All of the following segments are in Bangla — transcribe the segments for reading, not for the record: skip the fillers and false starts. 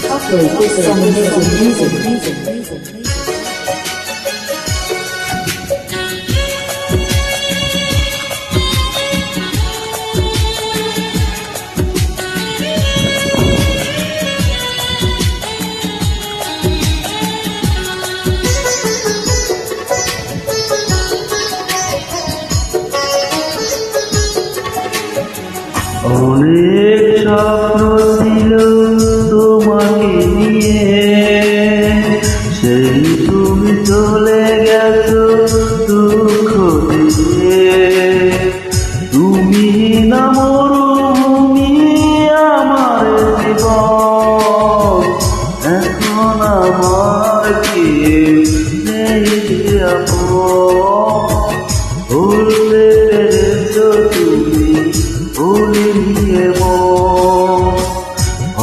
Upload this song music. অনেক স্বপ্ন ছিল তোমাকে নিয়ে, সেই তুমি চলে গেছো দুঃখ দিয়ে। তুমি না মরুভূমি আমার জীবন, এখন আমার কেউ নেই যে আপন। ভুলতে পেরেছো তুমি, ভুলিয়ে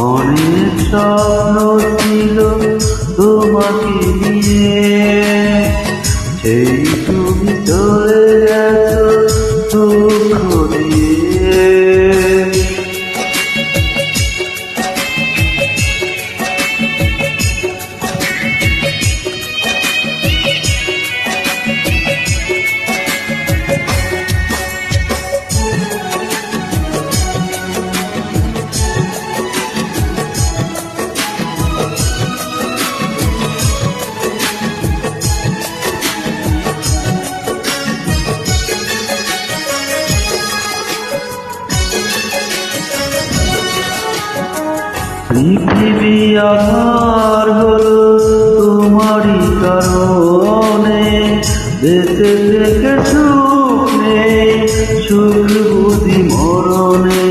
অনেক স্বপ্ন ছিল তোমাকে নিয়ে, সেই তুমি চলে গেছো দুঃখ দিয়ে। পৃথিবী আধার হলো তোমারই কারণে, বেঁচে থেকে সুখ নেই, সুখ বুঝি মরণে।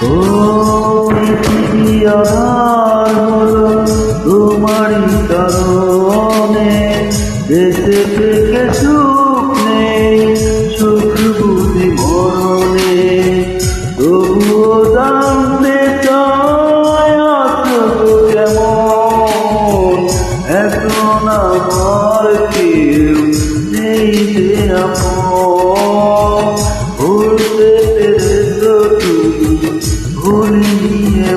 ও পৃথিবী আধার হলো তোমারই কারণে, বেঁচে থেকে সুখ নেই, সুখ বুঝি মরণে। তবুও জানতে চাই আছো কেমন, এখন আমার কেউ নেই যে আপন। ভুলতে পেরেছো তুমি, ভুলিয়ে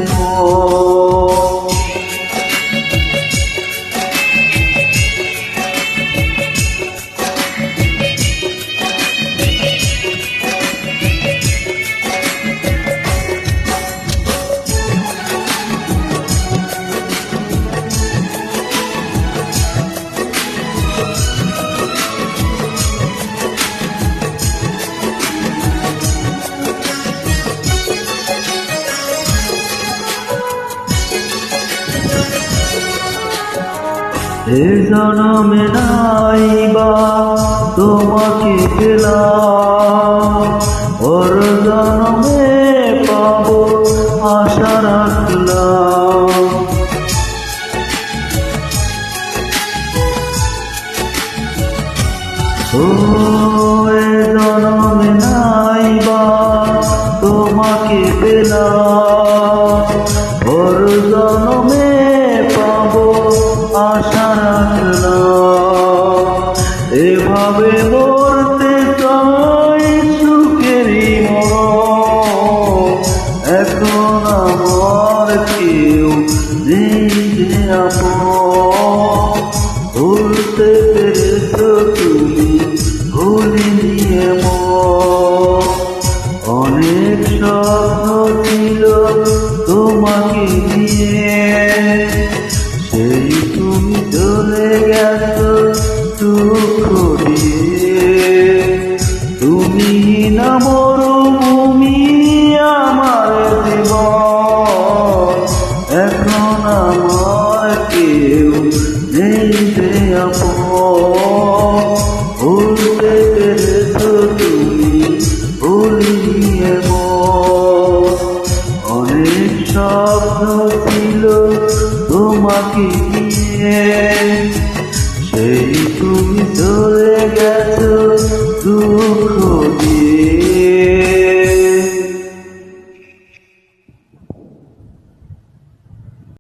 এ জনমে নাইবা তোমাকে পেলাম, পর জনমে পাবো আশা রাখলাম। ও এ জনমে নাইবা তোমাকে পেলাম, পর জনমে পাবো আশা রাখলাম। এভাবে মরতে চাই সুখেরই মরণ, এখন আমার কেউ নেই যে আপন। ভুলতে পেরেছো তুমি, ভুলিয়ে অনেক স্বপ্ন ছিল তোমাকে নিয়ে, সেই তুমি চলে গেছো দুঃখ দিয়ে। তুমি না মরুভূমি আমার জীবন, এখন আমার কেউ নেই যে আপন। ভুলতে পেরেছো তুমি, ভুলিয়ে অনেক স্বপ্ন ছিল তোমাকে নিয়ে, সেই তুমি চলে গেছো